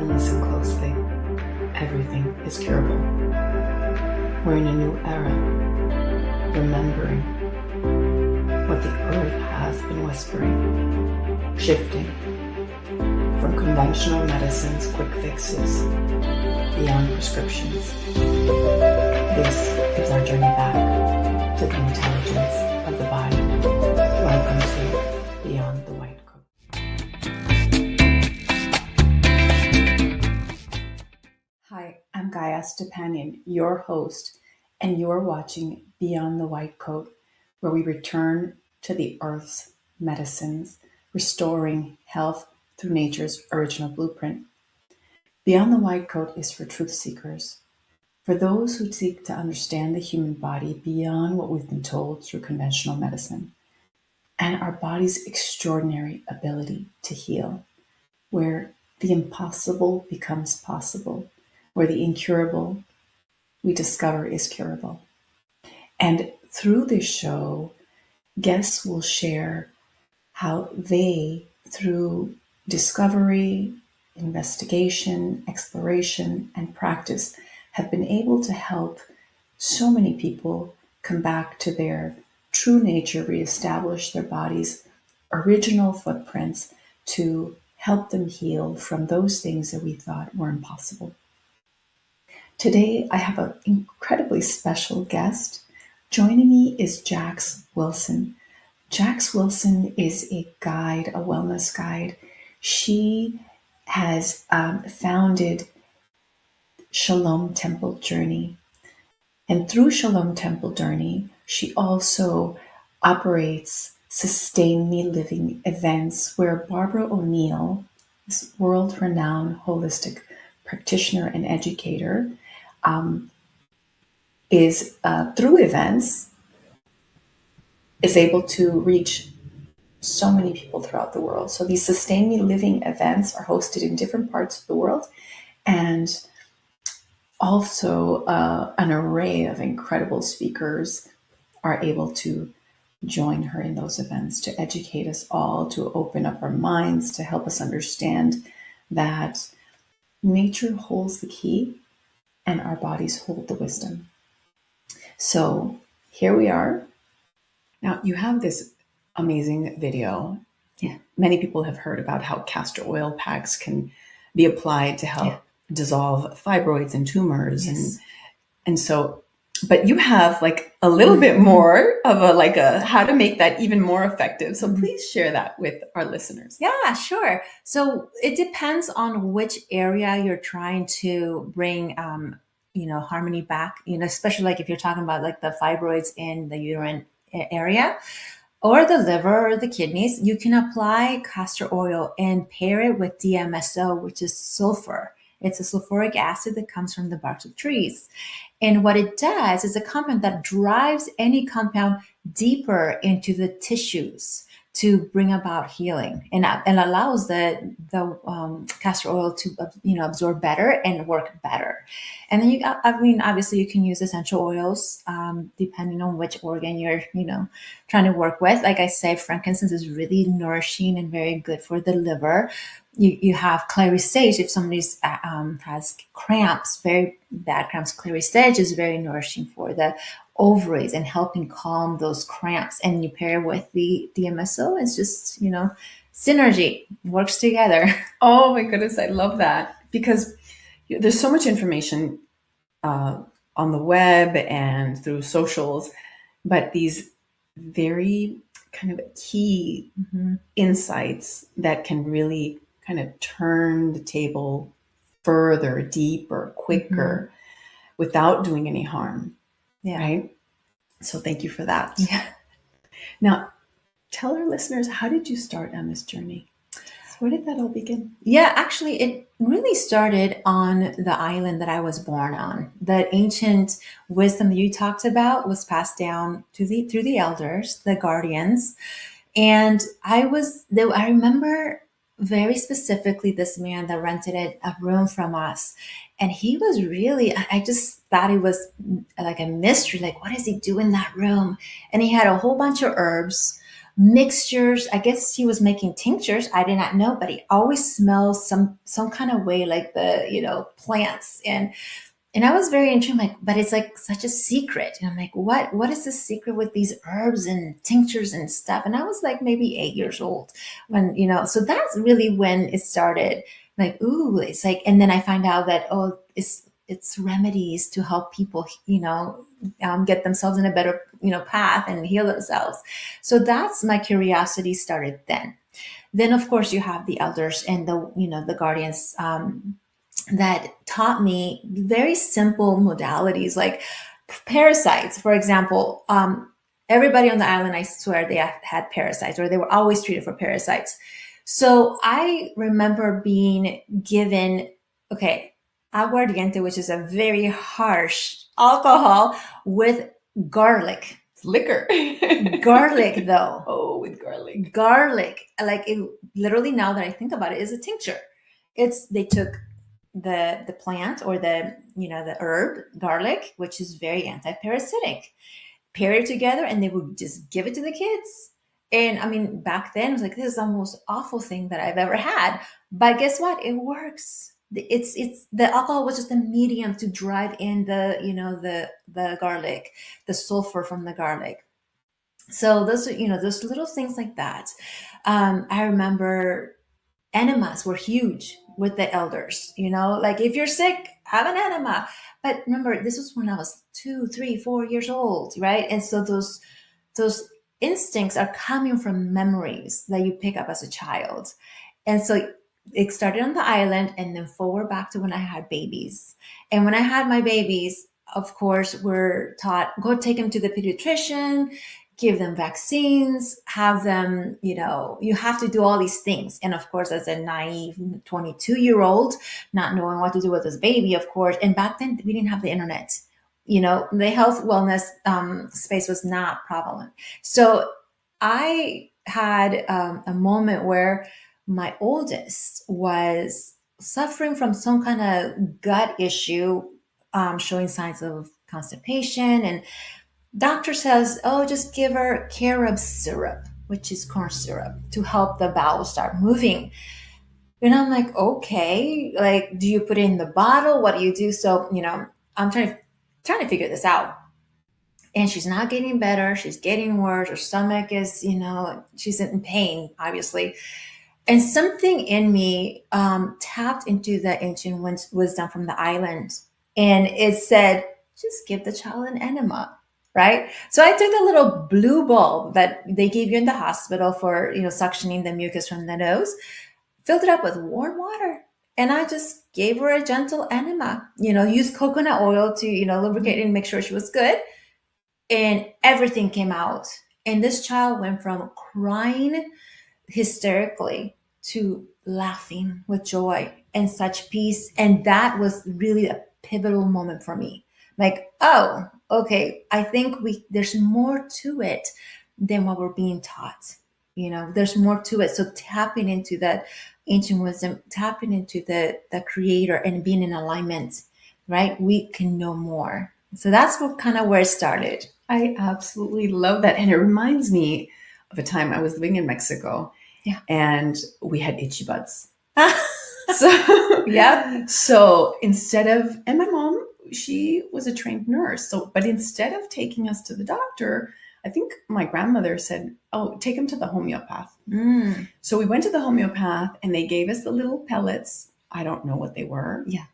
and listen closely. Everything is curable. We're in a new era, remembering what the earth has been whispering, shifting from conventional medicines, quick fixes, beyond prescriptions. This is our journey back to the intelligence of the body. Welcome to Beyond the White Coat. Hi, I'm Gaya Stepanian, your host, and you're watching Beyond the White Coat, where we return to the earth's medicines, restoring health through nature's original blueprint. Beyond the White Coat is for truth seekers, for those who seek to understand the human body beyond what we've been told through conventional medicine, and our body's extraordinary ability to heal, where the impossible becomes possible, where the incurable we discover is curable. And through this show, guests will share how they, through discovery, investigation, exploration, and practice, have been able to help so many people come back to their true nature, reestablish their body's original footprints to help them heal from those things that we thought were impossible. Today, I have an incredibly special guest. Joining me is Jax Wilson. Jax Wilson is a guide, a wellness guide. She has founded Shalom Temple Journey. And through Shalom Temple Journey, she also operates Sustain Me Living events where Barbara O'Neill, this world-renowned holistic practitioner and educator, is through events, is able to reach so many people throughout the world. So these Sustain Me Living events are hosted in different parts of the world, and also an array of incredible speakers are able to join her in those events to educate us all, to open up our minds, to help us understand that nature holds the key and our bodies hold the wisdom. So here we are. Now you have this amazing video. Yeah. Many people have heard about how castor oil packs can be applied to help dissolve fibroids and tumors. Yes. And so, but you have like a little bit more of a how to make that even more effective. So please share that with our listeners. Yeah, sure. So it depends on which area you're trying to bring, harmony back, especially like if you're talking about like the fibroids in the uterine area or the liver or the kidneys, you can apply castor oil and pair it with DMSO, which is sulfur. It's a sulfuric acid that comes from the bark of trees. And what it does is a compound that drives any compound deeper into the tissues to bring about healing, and allows the castor oil to absorb better and work better. And then obviously you can use essential oils depending on which organ you're trying to work with. Like I say, frankincense is really nourishing and very good for the liver. You have clary sage. If somebody has cramps, very bad cramps, clary sage is very nourishing for the ovaries and helping calm those cramps. And you pair with the DMSO, it's just, synergy, works together. Oh my goodness, I love that, because there's so much information on the web and through socials, but these very kind of key insights that can really kind of turn the table further, deeper, quicker, without doing any harm. Yeah. Right? So thank you for that. Yeah. Now, tell our listeners, how did you start on this journey? Where did that all begin? Yeah, actually, it really started on the island that I was born on. The ancient wisdom that you talked about was passed down through the elders, the guardians. And I remember very specifically this man that rented a room from us. And he was really, I just thought it was like a mystery. Like, what does he do in that room? And he had a whole bunch of herbs, mixtures. I guess he was making tinctures. I did not know, but he always smells some kind of way like the, plants. And I was very intrigued, like, but it's like such a secret. And I'm like, what is the secret with these herbs and tinctures and stuff? And I was like maybe 8 years old when, so that's really when it started. Like, ooh, it's like, and then I find out that, oh, it's remedies to help people, get themselves in a better, path and heal themselves. So that's my curiosity started then. Then of course you have the elders and the guardians, that taught me very simple modalities like parasites. For example, everybody on the island, I swear, they had parasites, or they were always treated for parasites. So I remember being given, okay, aguardiente, which is a very harsh alcohol with garlic. It's liquor. Garlic, though. Oh, with garlic. Garlic, like it literally, now that I think about it, is a tincture. They took the plant, or the herb garlic, which is very anti-parasitic, pair it together, and they would just give it to the kids. And I mean, back then it was like, this is the most awful thing that I've ever had, but guess what, it works. It's the alcohol was just a medium to drive in the garlic, the sulfur from the garlic. So those little things like that. I remember enemas were huge with the elders, like if you're sick, have an enema. But remember, this was when I was 2, 3, 4 years old, right? And so those instincts are coming from memories that you pick up as a child. And so it started on the island, and then forward back to when I had babies. And when I had my babies, of course, we're taught, go take them to the pediatrician, give them vaccines, have them, you have to do all these things. And of course, as a naive 22-year-old, not knowing what to do with this baby, of course. And back then, we didn't have the internet. The health wellness space was not prevalent. So I had a moment where my oldest was suffering from some kind of gut issue, showing signs of constipation. And doctor says, oh, just give her carob syrup, which is corn syrup, to help the bowel start moving. And I'm like, okay, like, do you put it in the bottle? What do you do? So, I'm trying to figure this out. And she's not getting better. She's getting worse. Her stomach is, she's in pain, obviously. And something in me tapped into the ancient wisdom from the island. And it said, just give the child an enema, right? So I took the little blue bulb that they gave you in the hospital for, suctioning the mucus from the nose, filled it up with warm water. And I just gave her a gentle enema, used coconut oil to, lubricate and make sure she was good. And everything came out. And this child went from crying hysterically to laughing with joy and such peace. And that was really a pivotal moment for me. Like, oh, okay, I think there's more to it than what we're being taught. There's more to it. So tapping into that ancient wisdom, tapping into the creator and being in alignment, right? We can know more. So that's where it started. I absolutely love that. And it reminds me of a time I was living in Mexico. Yeah. And we had itchy butts. So yeah. So and my mom, she was a trained nurse. But instead of taking us to the doctor, I think my grandmother said, oh, take him to the homeopath. Mm. So we went to the homeopath and they gave us the little pellets. I don't know what they were. Yeah.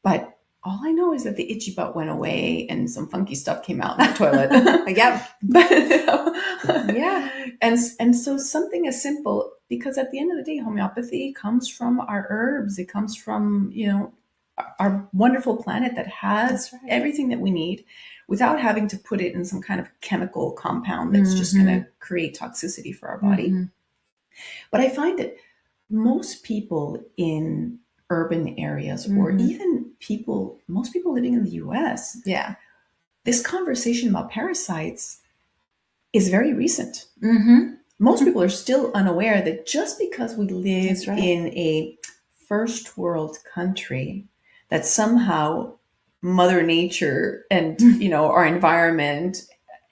But all I know is that the itchy butt went away and some funky stuff came out in the toilet. Yep. Yeah. And so something as simple, because at the end of the day, homeopathy comes from our herbs. It comes from, our wonderful planet that has everything that we need without having to put it in some kind of chemical compound that's just going to create toxicity for our body. Mm-hmm. But I find that most people in urban areas, or even most people living in the US, this conversation about parasites is very recent. Mm-hmm. Most people are still unaware that just because we live in a first world country, that somehow Mother Nature and our environment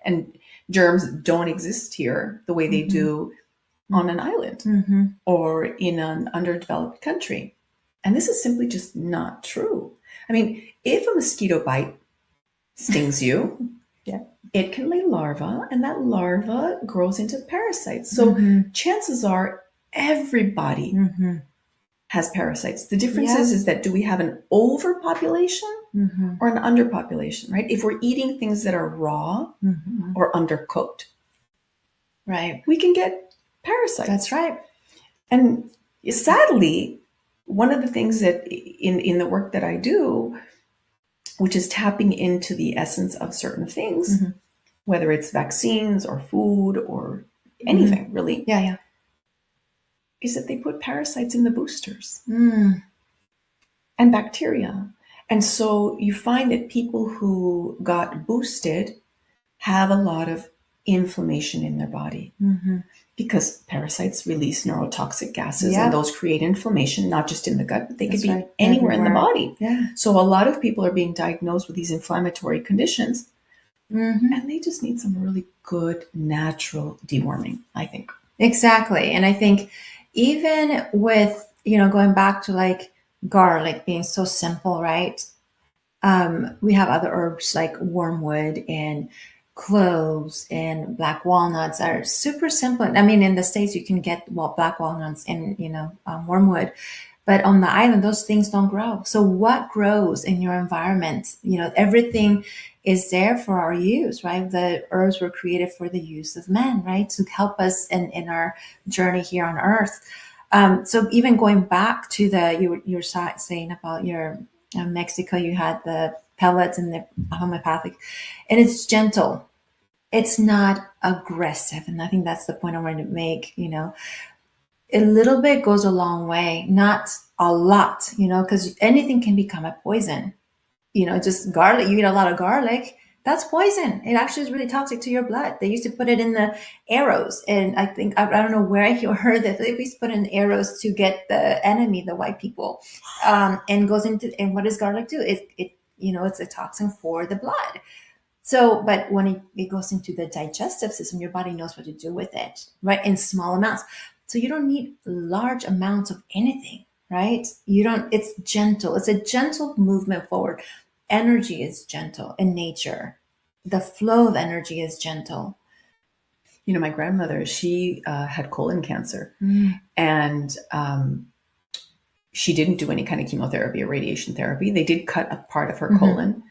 and Germs don't exist here the way they do on an island or in an underdeveloped country. And this is simply just not true. I mean, if a mosquito bite stings you, Yeah. it can lay larvae, and that larva grows into parasites. So chances are everybody has parasites. The difference is that do we have an overpopulation or an underpopulation, right? If we're eating things that are raw or undercooked, right, we can get parasites. That's right. And sadly, one of the things that in the work that I do, which is tapping into the essence of certain things, whether it's vaccines or food or anything really, Yeah. is that they put parasites in the boosters and bacteria. And so you find that people who got boosted have a lot of inflammation in their body because parasites release neurotoxic gases and those create inflammation, not just in the gut, but they could be anywhere in the body. Yeah. So a lot of people are being diagnosed with these inflammatory conditions and they just need some really good natural deworming, I think. Exactly. And I think even with, going back to like garlic being so simple, right? We have other herbs like wormwood and cloves and black walnuts are super simple. I mean, in the States, you can get black walnuts and, wormwood. But on the island, those things don't grow. So what grows in your environment? Everything is there for our use, right? The herbs were created for the use of men, right? To help us in our journey here on earth. So even going back to you're saying about your Mexico, you had the pellets and the homeopathic, and it's gentle. It's not aggressive. And I think that's the point I wanted to make, a little bit goes a long way, not a lot, because anything can become a poison. Just garlic, you eat a lot of garlic, that's poison. It actually is really toxic to your blood. They used to put it in the arrows. And I think, I don't know where I heard that they used to put in arrows to get the enemy, the white people, and what does garlic do? It's a toxin for the blood. So, but when it goes into the digestive system, your body knows what to do with it, right? In small amounts. So you don't need large amounts of anything, right? It's gentle. It's a gentle movement forward. Energy is gentle in nature. The flow of energy is gentle. My grandmother, she had colon cancer and she didn't do any kind of chemotherapy or radiation therapy. They did cut a part of her colon,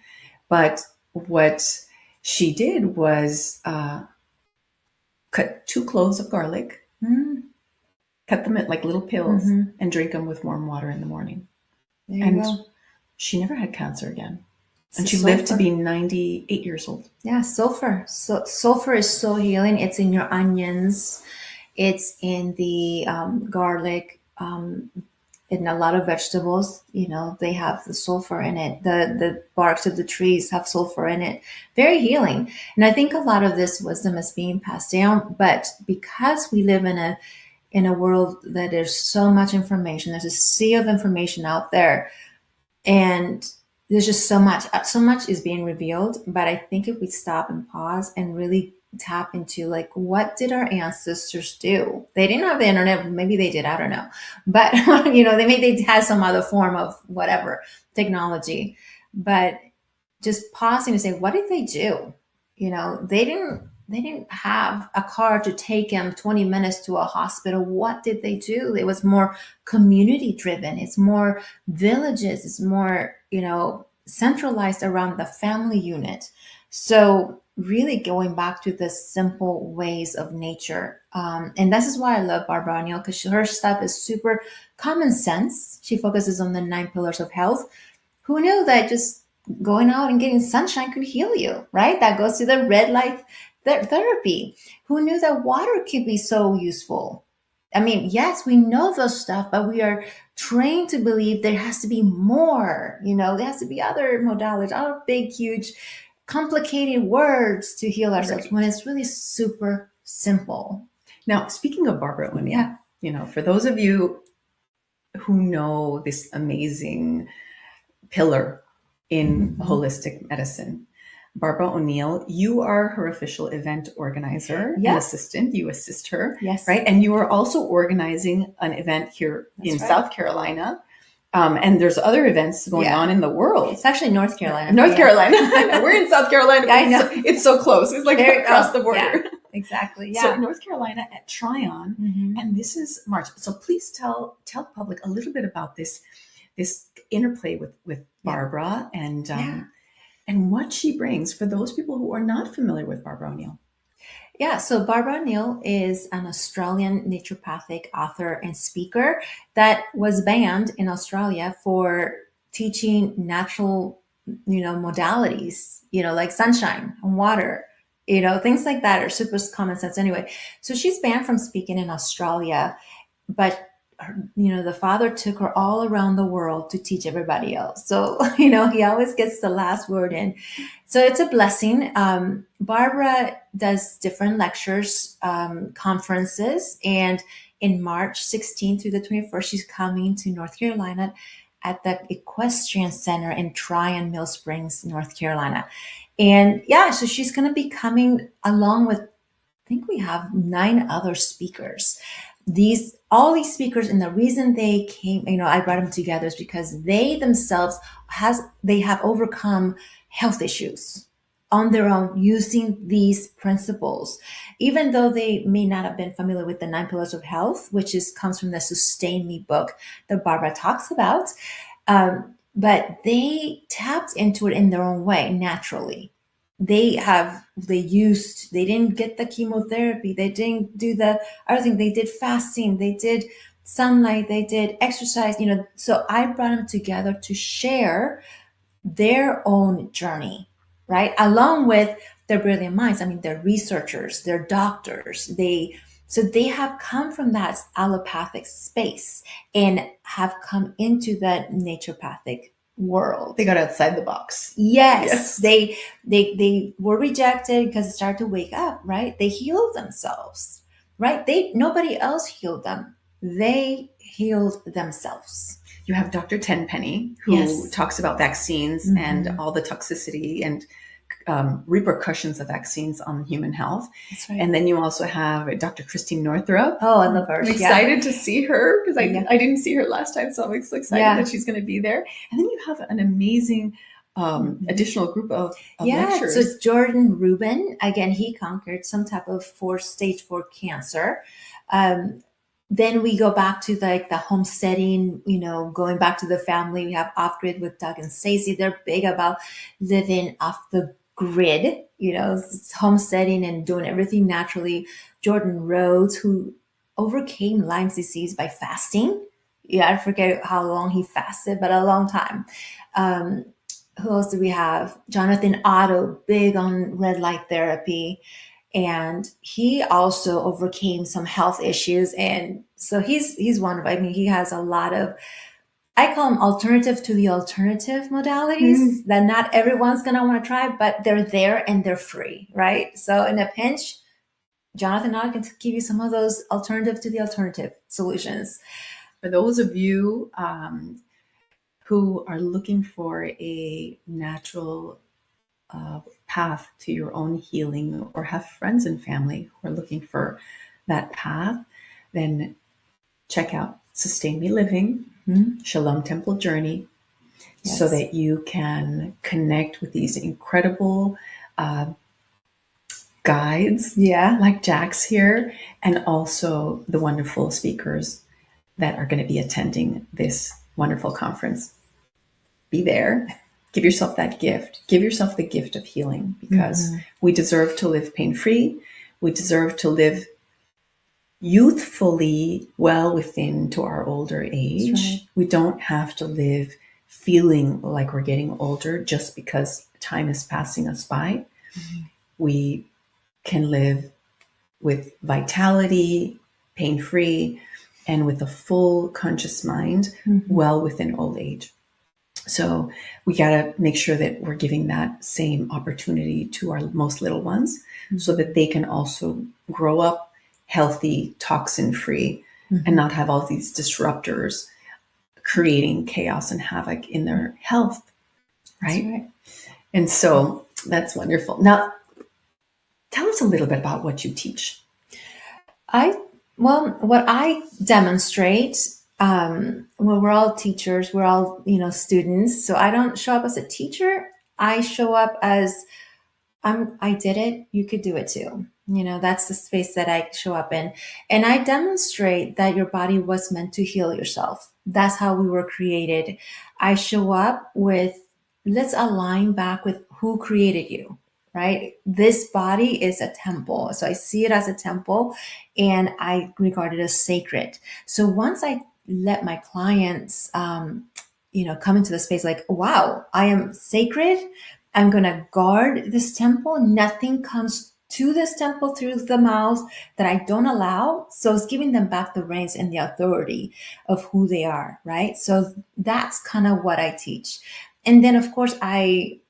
but what she did was cut 2 cloves of garlic, cut them at like little pills, and drink them with warm water in the morning. And she never had cancer again. And she lived to be 98 years old. Yeah, sulfur. So sulfur is so healing. It's in your onions. It's in the garlic. In a lot of vegetables, they have the sulfur in it. The barks of the trees have sulfur in it. Very healing. And I think a lot of this wisdom is being passed down. But because we live in a world that there's so much information, there's a sea of information out there, and there's just so much is being revealed. But I think if we stop and pause and really tap into like, what did our ancestors do? They didn't have the internet. Maybe they did. I don't know. But, they had some other form of whatever technology, but just pausing to say, what did they do? They didn't have a car to take them 20 minutes to a hospital. What did they do? It was more community driven. It's more villages. It's more, centralized around the family unit. So really going back to the simple ways of nature. And this is why I love Barbara O'Neill, because her stuff is super common sense. She focuses on the 9 pillars of health. Who knew that just going out and getting sunshine could heal you, right? That goes to the red light therapy. Who knew that water could be so useful? I mean, yes, we know those stuff, but we are trained to believe there has to be more, there has to be other modalities, other big, huge, complicated words to heal ourselves, when it's really super simple. Now, speaking of Barbara O'Neill, for those of you who know this amazing pillar in holistic medicine, Barbara O'Neill. You are her official event organizer and assistant. You assist her, yes, right? And you are also organizing an event here in South Carolina. And there's other events going on in the world. It's actually North Carolina. North Carolina. We're in South Carolina. I know. It's so close. It's like across the border. Yeah, exactly. Yeah. So North Carolina at Tryon, and this is March. So please tell the public a little bit about this interplay with Barbara and what she brings for those people who are not familiar with Barbara O'Neill. Yeah, so Barbara O'Neill is an Australian naturopathic author and speaker that was banned in Australia for teaching natural, modalities, like sunshine and water, things like that are super common sense anyway. So she's banned from speaking in Australia, but the father took her all around the world to teach everybody else. So, he always gets the last word in. So it's a blessing. Barbara does different lectures, conferences, and in March 16th through the 21st, she's coming to North Carolina at the Equestrian Center in Tryon Mill Springs, North Carolina. And so she's going to be coming along with, I think we have 9 other speakers. All these speakers, and the reason they came, I brought them together is because they themselves have overcome health issues on their own using these principles, even though they may not have been familiar with the 9 pillars of health, which comes from the Sustain Me book that Barbara talks about. But they tapped into it in their own way, naturally. They didn't get the chemotherapy. They didn't do the other thing. They did fasting. They did sunlight. They did exercise, so I brought them together to share their own journey, right? Along with their brilliant minds. I mean, they're researchers, they're doctors. So they have come from that allopathic space and have come into that naturopathic world. They got outside the box. Yes. They were rejected because it started to wake up, right? They healed themselves, right? Nobody else healed them. They healed themselves. You have Dr. Tenpenny, who talks about vaccines and all the toxicity and repercussions of vaccines on human health. That's right. And then you also have Dr. Christine Northrup. Oh, I love her. I'm excited to see her because I didn't see her last time, so I'm so excited that she's going to be there. And then you have an amazing additional group of lectures. So Jordan Rubin, again, he conquered some type of stage 4 cancer. Then we go back to the homesteading, going back to the family. We have Off Grid with Doug and Stacey. They're big about living off the grid, homesteading and doing everything naturally. Jordan Rhodes, who overcame Lyme disease by fasting. I forget how long he fasted, but a long time. Who else do we have? Jonathan Otto, big on red light therapy. And he also overcame some health issues. And so he's wonderful. I mean, he has a lot of, I call them alternative to the alternative modalities that not everyone's going to want to try, but they're there and they're free, right? So in a pinch, Jonathan Otto can give you some of those alternative to the alternative solutions. For those of you who are looking for a natural path to your own healing, or have friends and family who are looking for that path, then check out Sustain Me Living, Shalom Temple Journey, so that you can connect with these incredible guides like Jax here, and also the wonderful speakers that are going to be attending this wonderful conference. Be there. Give yourself that gift. Give yourself the gift of healing, because we deserve to live pain-free. We deserve to live youthfully well within to our older age. Right. We don't have to live feeling like we're getting older just because time is passing us by. We can live with vitality, pain-free, and with a full conscious mind well within old age. So we got to make sure that we're giving that same opportunity to our most little ones so that they can also grow up healthy, toxin-free, and not have all these disruptors creating chaos and havoc in their health, right? And so That's wonderful. Now, tell us a little bit about what you teach. What I demonstrate, well, we're all teachers, we're all, students. So I don't show up as a teacher. I show up as I did it. You could do it too. That's the space that I show up in. And I demonstrate that your body was meant to heal yourself. That's how we were created. I show up with, let's align back with who created you, right? This body is a temple. So I see it as a temple and I regard it as sacred. So once I let my clients, come into the space like, wow, I am sacred. I'm going to guard this temple. Nothing comes to this temple through the mouth that I don't allow. So it's giving them back the reins and the authority of who they are, right? So that's kind of what I teach. And then, of course, I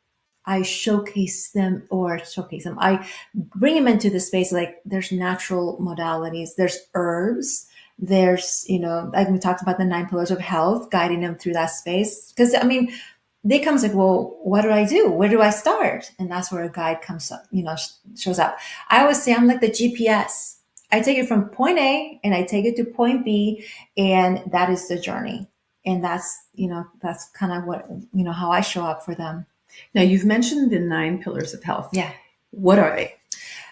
showcase them or showcase them. I bring them into the space like there's natural modalities, there's herbs, there's, like we talked about the 9 pillars of health, guiding them through that space. Because, they comes like, well, what do I do? Where do I start? And that's where a guide comes up, shows up. I always say I'm like the GPS. I take it from point A and I take it to point B, and that is the journey. And that's kind of what, how I show up for them. Now, you've mentioned the 9 pillars of health. Yeah. What are they?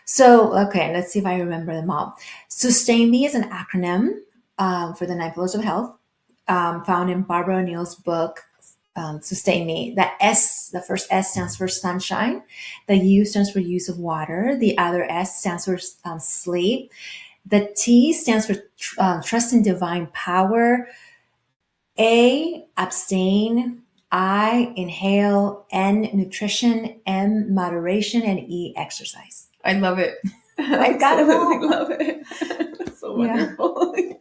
So, okay, let's see if I remember them all. Sustain Me is an acronym for the 9 pillars of health, found in Barbara O'Neill's book, Sustain Me. The first S stands for sunshine. The U stands for use of water. The other S stands for sleep. The T stands for trust in divine power. A, abstain. I, inhale. N, nutrition. M, moderation. And E, exercise. I love it. I got it all. I love it. That's so wonderful. Yeah.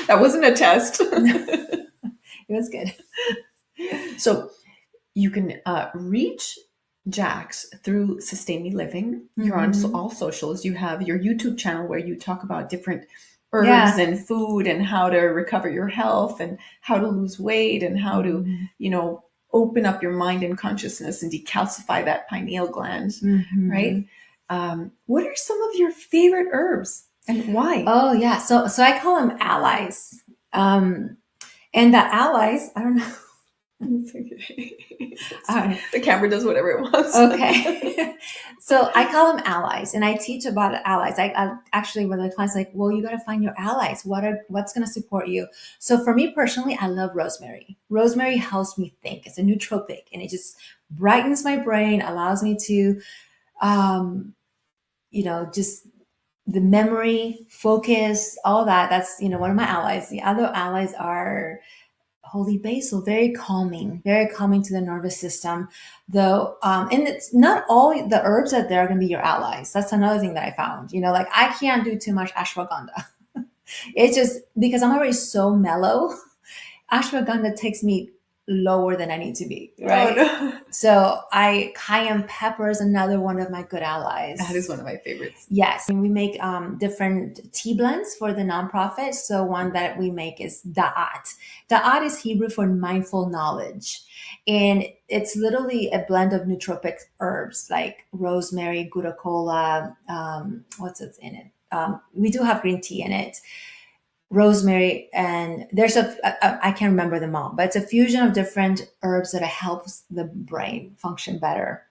That wasn't a test. It was good. So you can reach Jax through Sustain Me Living. You're on all socials. You have your YouTube channel where you talk about different herbs and food and how to recover your health and how to lose weight and how to, open up your mind and consciousness and decalcify that pineal gland, right? What are some of your favorite herbs and why? Oh, yeah. So I call them allies. And the allies, I don't know. The camera does whatever it wants. Okay. So I call them allies and I teach about allies. I actually, when the clients like, well, you got to find your allies. What's going to support you? So for me personally, I love rosemary. Rosemary helps me think. It's a nootropic and it just brightens my brain, allows me to, just the memory, focus, all that. That's, one of my allies. The other allies are holy basil, very calming to the nervous system. Though, and it's not all the herbs that there are going to be your allies. That's another thing that I found. Like I can't do too much ashwagandha. It's just because I'm already so mellow. Ashwagandha takes me lower than I need to be, right? Oh, no. So cayenne pepper is another one of my good allies. That is one of my favorites. Yes. And we make different tea blends for the nonprofit. So one that we make is da'at. Da'at is Hebrew for mindful knowledge. And it's literally a blend of nootropic herbs like rosemary, gutacola, what's it in it? We do have green tea in it. Rosemary, and there's I can't remember them all, but it's a fusion of different herbs that helps the brain function better.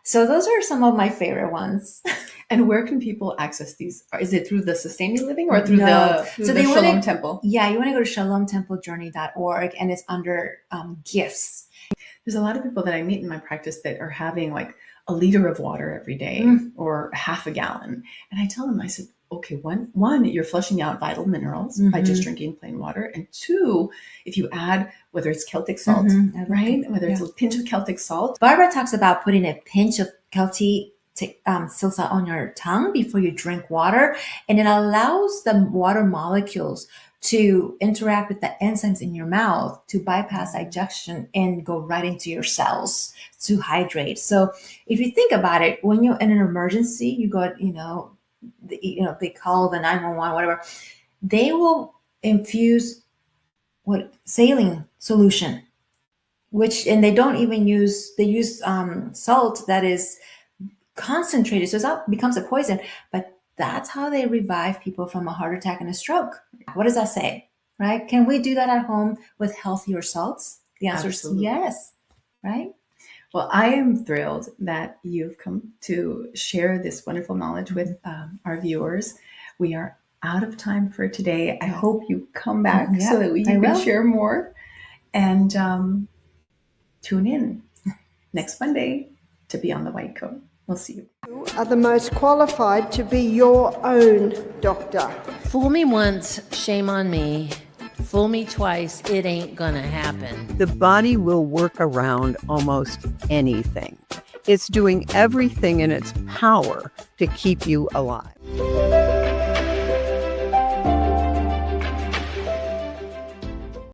So those are some of my favorite ones. And where can people access these? Is it through the Sustain Me Living or through the Shalom Temple? Yeah, you want to go to shalomtemplejourney.org and it's under gifts. There's a lot of people that I meet in my practice that are having like a liter of water every day or half a gallon. And I tell them, I said, okay, one, you're flushing out vital minerals by just drinking plain water. And two, if you add, whether it's Celtic salt, right? Whether it's a pinch of Celtic salt. Barbara talks about putting a pinch of Celtic sea salt on your tongue before you drink water. And it allows the water molecules to interact with the enzymes in your mouth to bypass digestion and go right into your cells to hydrate. So if you think about it, when you're in an emergency, you go, they call the 911, whatever, they will infuse saline solution and they don't even use, they use salt that is concentrated, so it becomes a poison. But that's how they revive people from a heart attack and a stroke. What does that say, right? Can we do that at home with healthier salts? The answer is yes, right? Well, I am thrilled that you've come to share this wonderful knowledge with our viewers. We are out of time for today. I hope you come back so that you can share more. And tune in next Monday to Beyond the White Coat. We'll see you. You are the most qualified to be your own doctor. Fool me once, shame on me. Fool me twice, it ain't gonna happen. The body will work around almost anything. It's doing everything in its power to keep you alive.